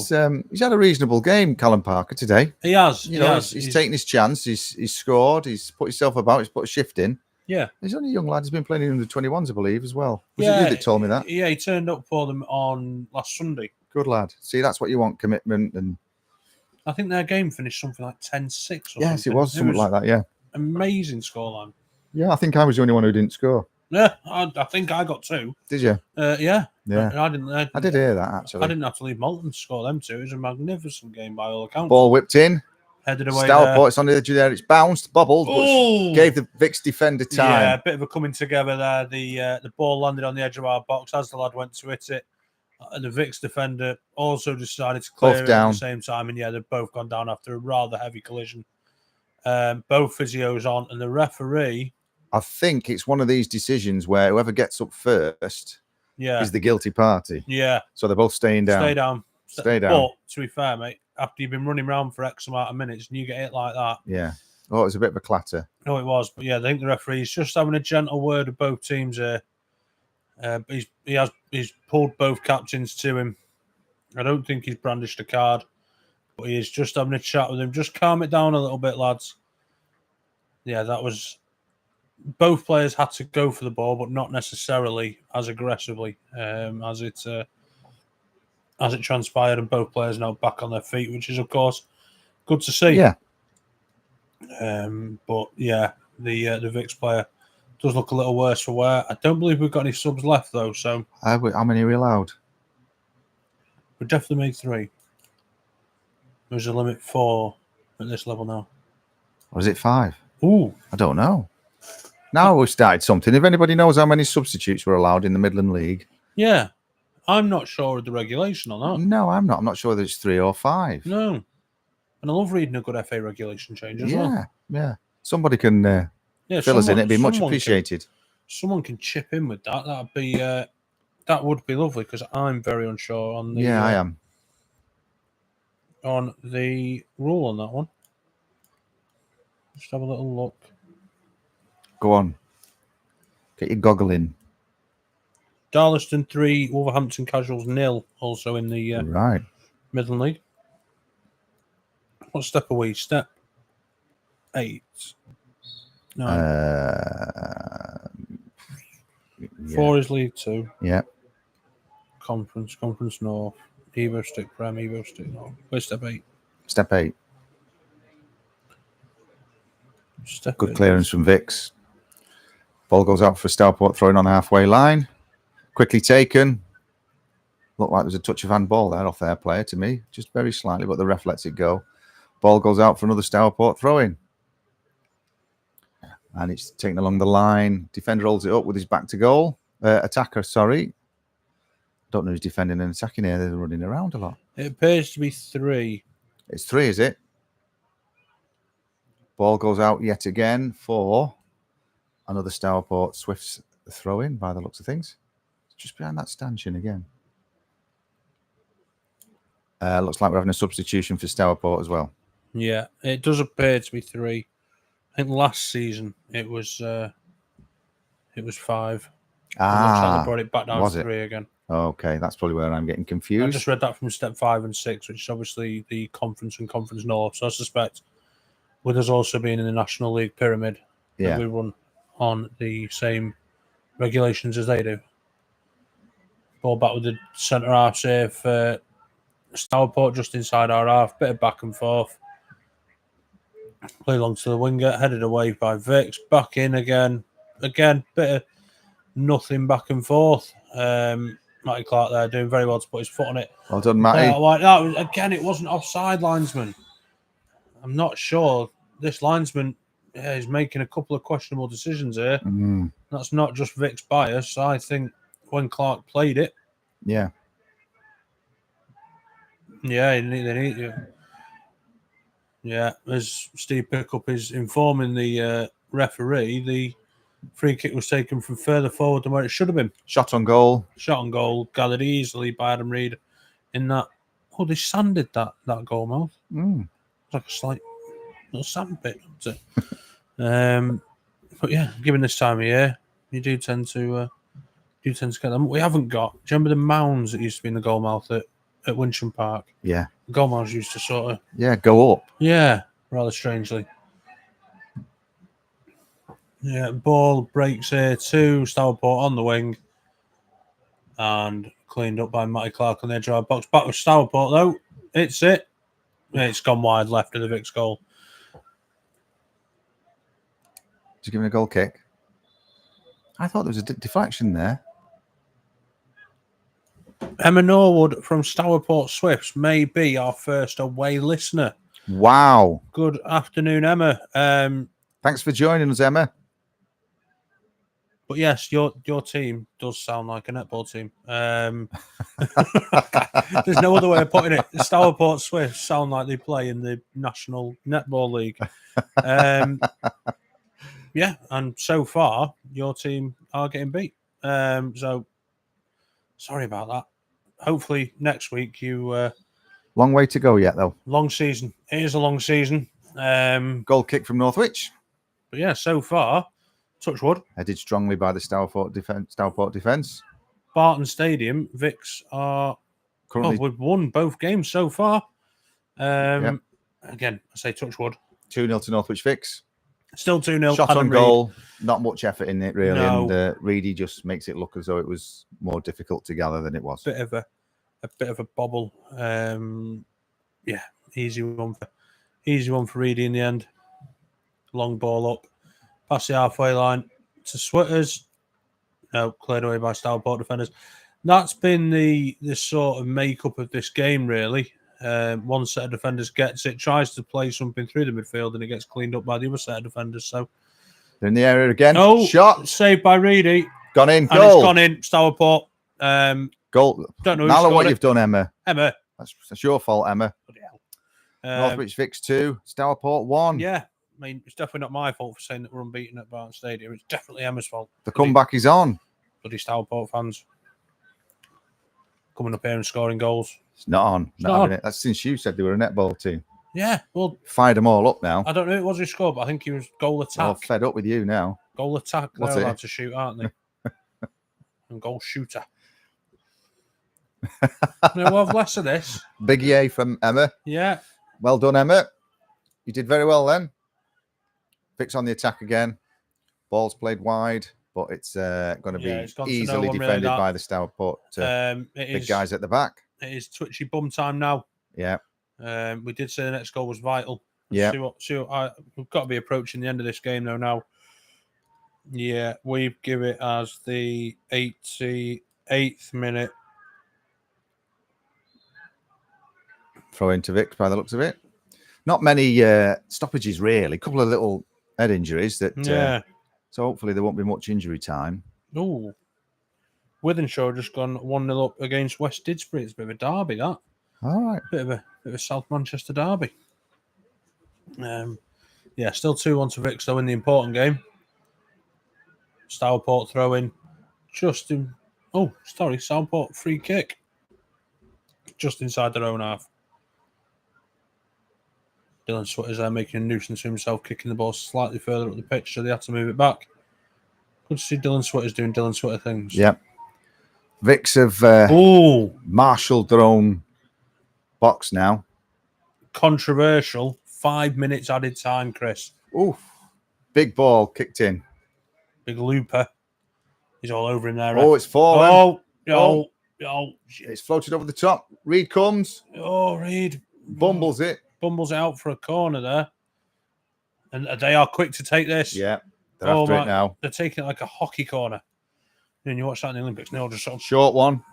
S1: He's had a reasonable game, Callum Parker, today.
S2: He has.
S1: He's taken his chance. He's scored. He's put himself about. He's put a shift in.
S2: Yeah.
S1: He's only a young lad. He's been playing in the 21s, I believe, as well. Was it you that told me that?
S2: Yeah, he turned up for them on last Sunday.
S1: Good lad. See, that's what you want, commitment. And
S2: I think their game finished something like 10-6 or
S1: yes,
S2: something.
S1: it was something like that, yeah.
S2: Amazing scoreline.
S1: Yeah, I think I was the only one who didn't score.
S2: Yeah, I think I got 2.
S1: Did you?
S2: Yeah.
S1: Yeah.
S2: I
S1: did hear that, actually.
S2: I didn't have to leave Malton to score them 2. It was a magnificent game by all accounts.
S1: Ball whipped in.
S2: Headed away
S1: Stourport, it's on the edge of there. It's bounced, bobbled,
S2: Ooh.
S1: but gave the Vics defender time.
S2: Yeah, a bit of a coming together there. The ball landed on the edge of our box as the lad went to hit it. And the Vics defender also decided to clear
S1: Both
S2: it
S1: down.
S2: at the same time. And yeah, they've both gone down after a rather heavy collision. Both physios on. And the referee...
S1: I think it's one of these decisions where whoever gets up first is the guilty party.
S2: Yeah.
S1: So they're both staying down.
S2: Stay down.
S1: Stay down.
S2: But to be fair, mate, after you've been running around for X amount of minutes and you get hit like that.
S1: Yeah. Oh, it was a bit of a clatter.
S2: No, it was. But yeah, I think the referee's just having a gentle word with both teams here. He's pulled both captains to him. I don't think he's brandished a card, but he is just having a chat with him. Just calm it down a little bit, lads. Yeah, that was... Both players had to go for the ball, but not necessarily as aggressively as it transpired. And both players now back on their feet, which is, of course, good to see.
S1: Yeah.
S2: But yeah, the Vics player Does look a little worse for wear. I don't believe we've got any subs left though, so
S1: How many are we allowed?
S2: we definitely made 3. There's a limit 4 at this level now.
S1: Or is it 5?
S2: Ooh,
S1: I don't know. Now we've started something. If anybody knows how many substitutes were allowed in the Midland League.
S2: yeah. I'm not sure of the regulation on that.
S1: No, I'm not. I'm not sure that it's 3 or 5.
S2: No. And I love reading a good FA regulation change as well.
S1: Yeah. Somebody can fill us in. It'd be much appreciated.
S2: Someone can chip in with that. That'd be that would be lovely because I'm very unsure on the
S1: I am.
S2: on the rule on that one. Just have a little look.
S1: Go on. Get your goggle in.
S2: Darlaston 3, Wolverhampton Casuals 0, also in the
S1: Right.
S2: Midland League. What step are we? Step 8. No. 4 is League 2.
S1: Yeah.
S2: Conference North. Evo Stick Prem, Evo Stick North. Where's step 8?
S1: Step 8.
S2: Step
S1: Good
S2: 8.
S1: clearance from Vics. Ball goes out for Stourport, throwing on the halfway line. Quickly taken. Looked like there's a touch of handball there off their player to me. Just very slightly, but the ref lets it go. Ball goes out for another Stourport throw-in. And it's taken along the line. Defender holds it up with his back to goal. Attacker, sorry. Don't know who's defending and attacking here. They're running around a lot.
S2: It appears to be 3.
S1: It's 3, is it? Ball goes out yet again for another Stourport Swifts throw-in by the looks of things. Just behind that stanchion again. Looks like we're having a substitution for Stourport as well.
S2: Yeah, it does appear to be 3. I think last season it was 5. It looks like they brought it back down to 3 again.
S1: Okay, that's probably where I'm getting confused.
S2: I just read that from step 5 and 6, which is obviously the Conference and Conference North. So I suspect, with us also being in the National League pyramid, that we run on the same regulations as they do. Ball back with the centre half save for Stourport just inside our half. Bit of back and forth. Play long to the winger, headed away by Vics. Back in again. Again, bit of nothing back and forth. Matty Clark there doing very well to put his foot on it.
S1: Well done, Matty.
S2: Again, it wasn't offside, linesman. I'm not sure. This linesman is making a couple of questionable decisions here. That's not just Vic's bias. I think when Clark played it.
S1: Yeah.
S2: Yeah, they need you. Yeah, as Steve Pickup is informing the referee, the free kick was taken from further forward than where it should have been.
S1: Shot on goal.
S2: Shot on goal, gathered easily by Adam Reid in that. Oh, they sanded that goal mouth. It's like a slight little sandpit, isn't it? But yeah, given this time of year, you do tend to get them. We haven't got. Do you remember the mounds that used to be in the goal mouth at Winsham Park?
S1: Yeah.
S2: The goal mounds used to sort of
S1: go up.
S2: Yeah, rather strangely. Yeah, ball breaks here to Stourport on the wing and cleaned up by Matty Clark on the edge of our box. Back with Stourport though. It's it. It's gone wide left of the Vics goal.
S1: Did you give him a goal kick? I thought there was a deflection there.
S2: Emma Norwood from Stourport Swifts may be our first away listener.
S1: Wow.
S2: Good afternoon, Emma.
S1: Thanks for joining us, Emma.
S2: But yes, your team does sound like a netball team. There's no other way of putting it. The Stourport Swifts sound like they play in the National Netball League. Yeah, and so far, your team are getting beat. So, sorry about that. Hopefully, next week you...
S1: long way to go yet, though.
S2: Long season. It is a long season.
S1: Goal kick from Northwich.
S2: But yeah, so far, touch wood.
S1: Headed strongly by the Stourport defence.
S2: Barton Stadium, Vics are...
S1: Currently,
S2: we've won both games so far. Again, I say touch wood.
S1: 2-0 to Northwich Vics.
S2: Still 2-0.
S1: Shot on goal. Not much effort in it, really.
S2: No.
S1: And Reedy just makes it look as though it was more difficult to gather than it was.
S2: A bit of a bobble. Yeah, easy one for Reedy in the end. Long ball up. Past the halfway line. to Switters. No, cleared away by Stourport defenders. That's been the sort of makeup of this game, really. One set of defenders gets it, tries to play something through the midfield, and it gets cleaned up by the other set of defenders. So
S1: they're in the area again.
S2: Oh,
S1: Shot.
S2: saved by Reedy.
S1: Gone in.
S2: And
S1: Goal.
S2: it's gone in. Stourport.
S1: Goal.
S2: Don't know who
S1: Now look
S2: scored
S1: what
S2: it.
S1: you've done, Emma.
S2: Emma.
S1: That's your fault, Emma. Northwich Vics 2, Stourport 1.
S2: Yeah. I mean, it's definitely not my fault for saying that we're unbeaten at Barton Stadium. It's definitely Emma's fault.
S1: The comeback is on.
S2: Bloody Stourport fans. Coming up here and scoring goals.
S1: It's not on.
S2: Not
S1: having
S2: on.
S1: it. That's since you said they were a netball team.
S2: Yeah, well,
S1: Fired them all up now.
S2: I don't know who it was who scored, but I think he was goal attack.
S1: All fed up with you now.
S2: Goal attack.
S1: What's
S2: They're
S1: it?
S2: allowed to shoot, aren't they? And goal shooter. We'll have less of this.
S1: Big yay from Emma.
S2: Yeah.
S1: Well done, Emma. You did very well then. Vics on the attack again. Ball's played wide, but it's going to be
S2: it's gone to
S1: easily
S2: no one,
S1: defended
S2: really,
S1: by the Stourport big guys at the back.
S2: It is twitchy bum time now.
S1: Yeah.
S2: We did say the next goal was vital.
S1: Yeah.
S2: We've got to be approaching the end of this game though now. Yeah, we give it as the 88th minute.
S1: Throw into Vics by the looks of it. Not many stoppages really. A couple of little head injuries that. So hopefully there won't be much injury time.
S2: Oh, Wythenshawe just gone 1-0 up against West Didsbury. It's a bit of a derby, that.
S1: All right.
S2: Bit of a South Manchester derby. Still 2-1 to Vics though in the important game. Stourport throw in. Stourport free kick. Just inside their own half. Dylan Switters there making a nuisance of himself, kicking the ball slightly further up the pitch, so they had to move it back. Good to see Dylan Switters doing Dylan Switter things.
S1: Yep. Vics have marshalled their own box now.
S2: Controversial. 5 minutes added time, Chris.
S1: Oof. Big ball kicked in.
S2: Big looper. He's all over him there.
S1: Oh, it's fallen.
S2: Oh.
S1: It's floated over the top. Reed comes.
S2: Oh, Reed.
S1: Bumbles it.
S2: Bumbles it out for a corner there. And they are quick to take this.
S1: Yeah. They're after it now.
S2: They're taking it like a hockey corner. And you watch that in the Olympics, and they'll just sort of...
S1: Short one.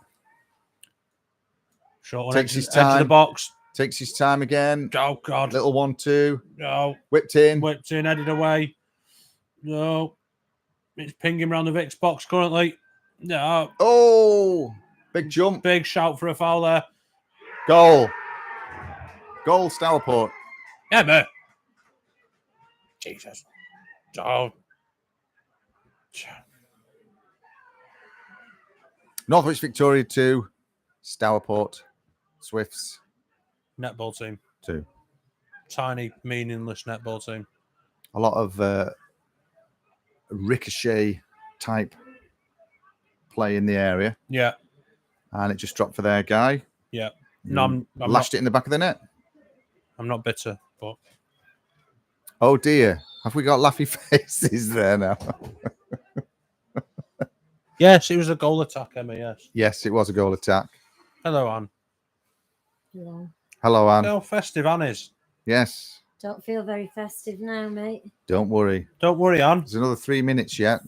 S2: Takes his time. Edge of the box.
S1: Takes his time again.
S2: Oh, God.
S1: Little 1-2.
S2: No.
S1: Whipped in,
S2: headed away. No. It's pinging around the Vics box currently. No.
S1: Oh, big jump.
S2: Big shout for a foul there.
S1: Goal, Stourport.
S2: Emma. Jesus. Oh.
S1: Northwich Victoria 2, Stourport Swifts
S2: Netball team.
S1: 2.
S2: Tiny, meaningless netball team.
S1: A lot of ricochet type play in the area.
S2: Yeah.
S1: And it just dropped for their guy.
S2: Yeah. No, I'm
S1: lashed it in the back of the net.
S2: I'm not bitter, but...
S1: Oh, dear. Have we got laughy faces there now?
S2: Yes, it was a goal attack, Emma, yes.
S1: Yes, it was a goal attack.
S2: Hello, Anne.
S1: Hello, Anne.
S2: How festive Anne is.
S1: Yes.
S4: Don't feel very festive now, mate.
S1: Don't worry.
S2: Don't worry, Anne.
S1: There's another 3 minutes yet.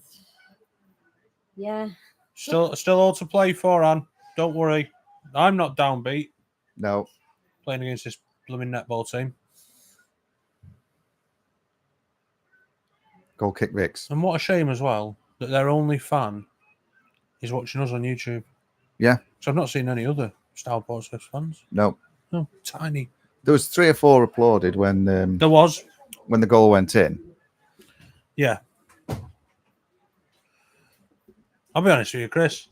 S4: Yeah.
S2: Still all to play for, Anne. Don't worry. I'm not downbeat.
S1: No.
S2: Playing against this blooming netball team.
S1: Goal kick Vics.
S2: And what a shame as well that their only fan is watching us on YouTube.
S1: Yeah.
S2: So I've not seen any other Stourport Swifts fans.
S1: No.
S2: No, tiny.
S1: There was 3 or 4 applauded when
S2: there was
S1: when the goal went in.
S2: Yeah. I'll be honest with you, Chris.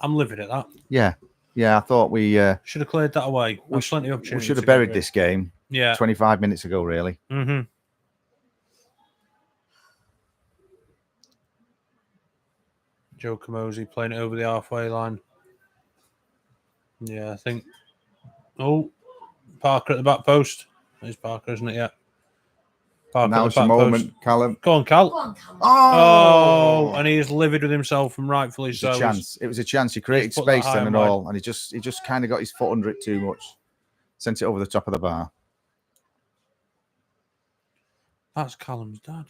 S2: I'm livid at that.
S1: Yeah. Yeah, I thought we
S2: should have cleared that away. We
S1: should have buried this game.
S2: Yeah.
S1: 25 minutes ago, really.
S2: Mm-hmm. Joe Camosi playing it over the halfway line. Yeah, I think. Oh, Parker at the back post. There's Parker, isn't it yet? Parker
S1: Now
S2: at
S1: it's
S2: the
S1: a
S2: back
S1: moment,
S2: post.
S1: Callum.
S2: Go on, Cal.
S1: Oh!
S2: And he is livid with himself, and rightfully so.
S1: It was a chance. He created
S2: put that
S1: space
S2: high
S1: then
S2: and
S1: and
S2: wide.
S1: all, and he just kind of got his foot under it too much. Sent it over the top of the bar.
S2: That's Callum's dad.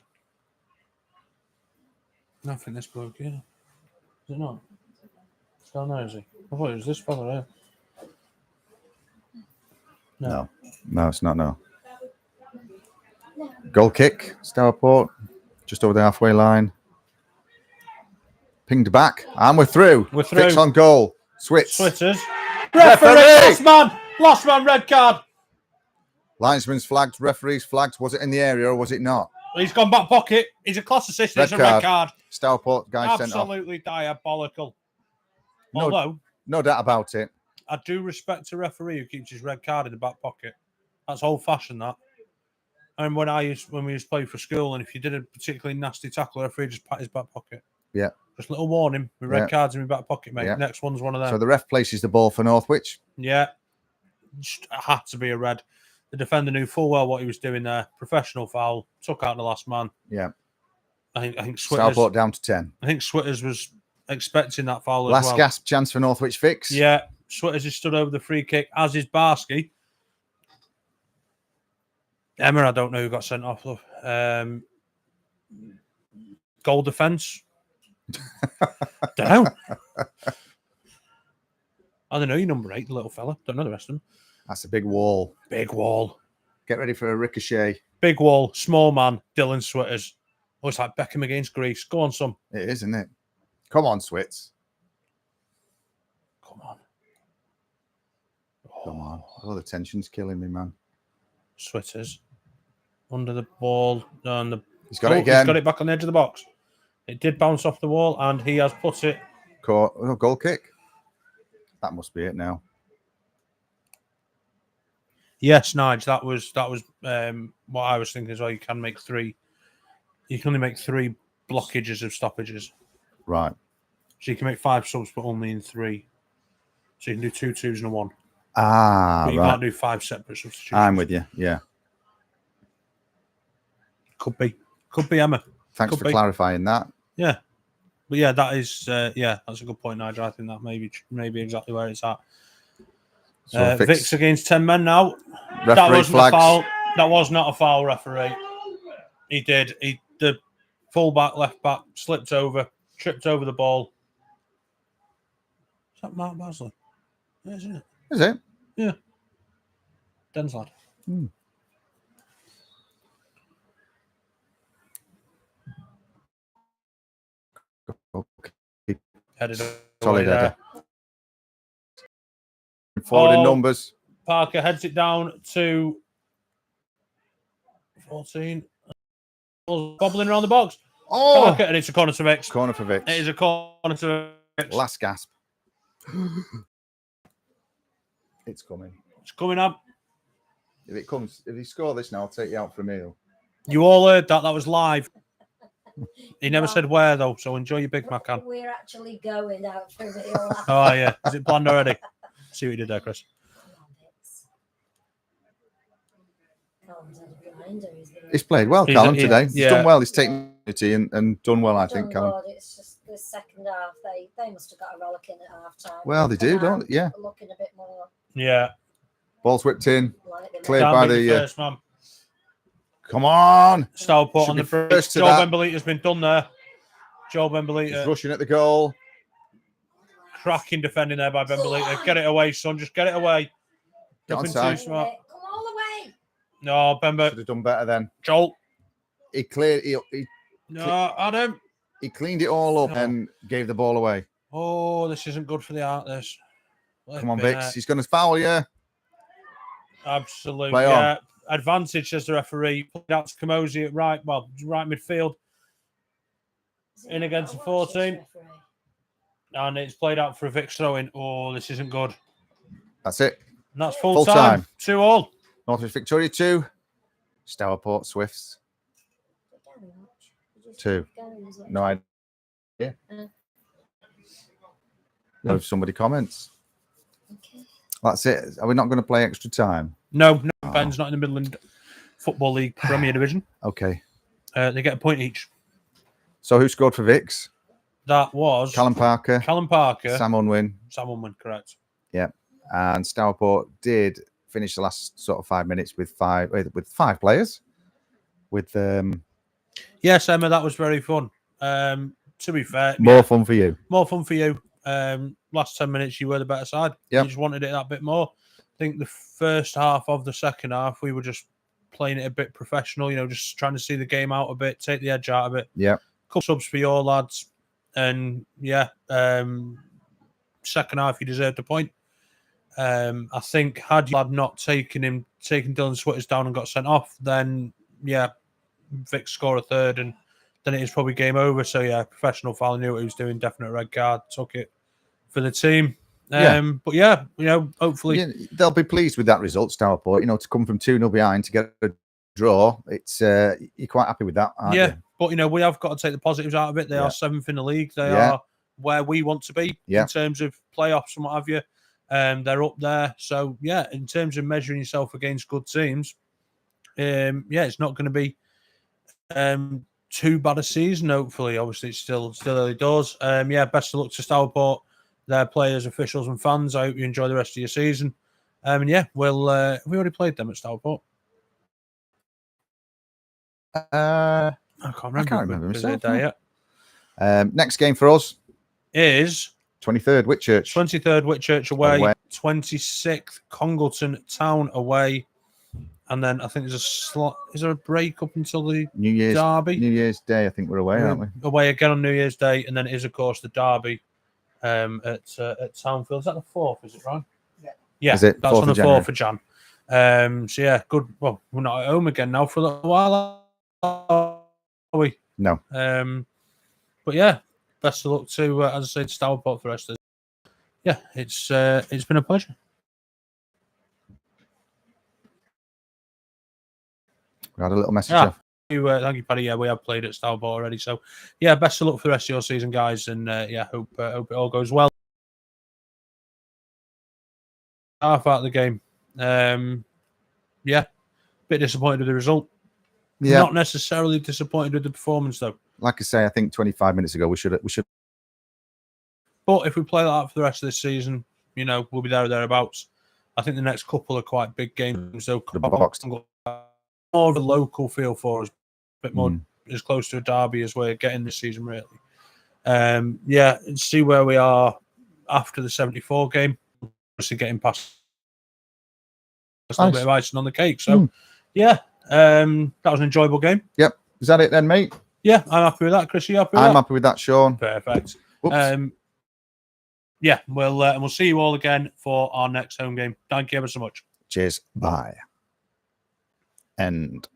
S2: I think this bloke, yeah. Is it not? It's down there, is he? I thought it was this fella here.
S1: No, it's not. No. Goal kick, Stourport, just over the halfway line. Pinged back, and we're through.
S2: We're through.
S1: Fix on goal. Switz.
S2: Switters.
S1: Referee!
S2: Last man, red card.
S1: Linesman's flagged, referee's flagged. Was it in the area or was it not?
S2: He's gone back pocket. He's a class assistant. It's a red card.
S1: Stourport guy sent off.
S2: Absolutely diabolical.
S1: No,
S2: Although,
S1: no doubt about it.
S2: I do respect a referee who keeps his red card in the back pocket. That's old fashioned, that. And when we used to play for school, and if you did a particularly nasty tackle, the referee just pat his back pocket.
S1: Yeah.
S2: Just a little warning with red cards in my back pocket, mate.
S1: Yeah.
S2: Next one's one of them.
S1: So the ref places the ball for Northwich.
S2: Yeah. Just had to be a red. The defender knew full well what he was doing there. Professional foul. Took out the last man.
S1: Yeah.
S2: I think Switters.
S1: Stourport down to 10.
S2: I think Switters was expecting that foul as
S1: Last
S2: well.
S1: gasp chance for Northwich Vics.
S2: Yeah. Switters has stood over the free kick, as is Barsky. Emma, I don't know who got sent off, though. Goal defence. Don't know. I don't know. You're number 8, the little fella. Don't know the rest of them.
S1: That's a big wall.
S2: Big wall.
S1: Get ready for a ricochet.
S2: Big wall. Small man. Dylan Switters. Oh, it's like Beckham against Greece. Go on, son.
S1: It is, isn't it? Come on, Switz.
S2: Come on.
S1: Come on. Oh, the tension's killing me, man.
S2: Switters. Under the ball. And the
S1: He's got it again.
S2: He's got it back on the edge of the box. It did bounce off the wall, and he has put it.
S1: Goal kick. That must be it now.
S2: Yes, Nige, that was what I was thinking as well. You can make 3. You can only make 3 blockages of stoppages.
S1: Right.
S2: So you can make 5 subs, but only in 3. So you can do 2 2s and a 1.
S1: Ah,
S2: but you
S1: right.
S2: can't do 5 separate substitutions.
S1: I'm with you. Yeah.
S2: Could be Emma.
S1: Thanks for clarifying that.
S2: Yeah. But yeah, that is that's a good point, Nigel. I think that maybe exactly where it's at.
S1: So
S2: Vics against 10 men now.
S1: Referee
S2: That wasn't
S1: flags.
S2: a foul. That was not a foul, referee. The full-back, left-back slipped over, tripped over the ball. Is that Mark Basley? Yeah, isn't it?
S1: Is it?
S2: Yeah. Den's lad.
S1: Okay.
S2: Headed
S1: Solid
S2: away there.
S1: header. Forward in numbers.
S2: Parker heads it down to 14. Bobbling around the box.
S1: Oh!
S2: Parker, and it's a corner to Vics.
S1: Corner for Vics.
S2: It is a corner to Vics.
S1: Last gasp. It's coming.
S2: It's coming up.
S1: If he score this now, I'll take you out for a meal.
S2: You all heard that. That was live. He never said where, though, so enjoy your Big Mac, can.
S4: We're actually going out for a meal.
S2: Oh, yeah. Is it planned already? See what you did there, Chris.
S1: He's played well, Callum, today. He's
S2: yeah.
S1: done well. He's taken it and done well, I think, Callum.
S4: Lord, it's just the second half. They must have got a rollicking at half time.
S1: Well, they do, don't they? Yeah.
S4: Looking a bit more
S2: Yeah.
S1: Ball's whipped in.
S4: like they
S1: Cleared
S2: Can't
S1: by
S2: beat
S1: the.
S2: the first man.
S1: Come on.
S2: Stourport
S1: Should
S2: on
S1: be
S2: the bridge.
S1: first to
S2: Joe
S1: that.
S2: Benbolita's been done there. Joe
S1: He's
S2: Benbolita.
S1: rushing at the goal.
S2: Cracking defending there by Benbolita. Get it away, son. Just get it away.
S1: Get
S2: Nothing
S1: onside.
S2: too smart.
S4: Come all the way.
S2: No, Bemba.
S1: Should have done better then.
S2: Joel.
S1: He cleared.
S2: No, Adam.
S1: He cleaned it all up
S2: No.
S1: and gave the ball away.
S2: Oh, this isn't good for the art, this.
S1: Come on, Vics. He's going to foul you.
S2: Absolutely.
S1: Play on.
S2: Yeah. Advantage as the referee. Put out to Kamosi at right midfield. In against the 14. And it's played out for a Vics throw-in. Oh, this isn't good.
S1: That's it.
S2: And that's full
S1: Full
S2: time.
S1: time.
S2: 2-2.
S1: Northwich Victoria 2. Stourport Swifts 2. No idea. If somebody comments.
S4: Okay.
S1: That's it. Are we not going to play extra time?
S2: No, Ben's not in the Midland Football League Premier Division.
S1: Okay.
S2: They get a point each.
S1: So who scored for Vics?
S2: That was
S1: Callum Parker,
S2: Callum Parker.
S1: Sam Unwin.
S2: Sam Unwin, correct.
S1: Yeah. And Stourport did finish the last sort of 5 minutes with five players. With
S2: Yes, Emma, that was very fun. to be fair,
S1: More fun for you.
S2: more fun for you. Last 10 minutes, you were the better side.
S1: Yep.
S2: You just wanted it that bit more. I think the first half of the second half, we were just playing it a bit professional, just trying to see the game out a bit, take the edge out of it.
S1: Yeah.
S2: Couple subs for your lads. And second half, you deserved a point. I think had you had not taken Dylan Switters down and got sent off, then Vic score a third, and then it is probably game over. So professional foul, knew what he was doing, definite red card, took it for the team. But hopefully
S1: they'll be pleased with that result, Stourport. To come from 2-0 behind to get a draw, it's you're quite happy with that, aren't you?
S2: But we have got to take the positives out of it. They are 7th in the league. They are where we want to be in terms of playoffs and what have you. They're up there. So in terms of measuring yourself against good teams, it's not going to be too bad a season. Hopefully, obviously, it's still early doors. Best of luck to Stourport, their players, officials, and fans. I hope you enjoy the rest of your season. We'll have we already played them at Stourport? I can't remember
S1: myself.
S2: Yeah.
S1: Next game for us
S2: is
S1: 23rd Whitchurch.
S2: 23rd Whitchurch away. 26th Congleton Town away. And then I think there's is there a break up until the Derby?
S1: New Year's Day, I think we're away, aren't we?
S2: Away again on New Year's Day, and then it is, of course, the Derby at Townfield. Is that the 4th, is it, right? Yeah,
S1: is it?
S2: That's on the 4th of Jan. Good. Well, we're not at home again now for a little while, are we?
S1: No.
S2: But best of luck to, as I said, Stourport for the rest of the it's been a pleasure.
S1: We had a little message off.
S2: Thank you, Paddy. We have played at Stourport already. So, best of luck for the rest of your season, guys. And, hope it all goes well. Half out of the game. Bit disappointed with the result.
S1: Yeah.
S2: Not necessarily disappointed with the performance, though.
S1: Like I say, I think 25 minutes ago we should.
S2: But if we play that out for the rest of this season, we'll be there or thereabouts. I think the next couple are quite big games, though. More of a local feel for us, a bit more as close to a derby as we're getting this season, really. And see where we are after the 74 game. Obviously, getting past a little bit of icing on the cake. So, that was an enjoyable game.
S1: Yep. Is that it then, mate?
S2: Yeah, I'm happy with that. Chris, you happy with
S1: I'm happy with that, Sean.
S2: Perfect. We'll see you all again for our next home game. Thank you ever so much.
S1: Cheers. Bye. End.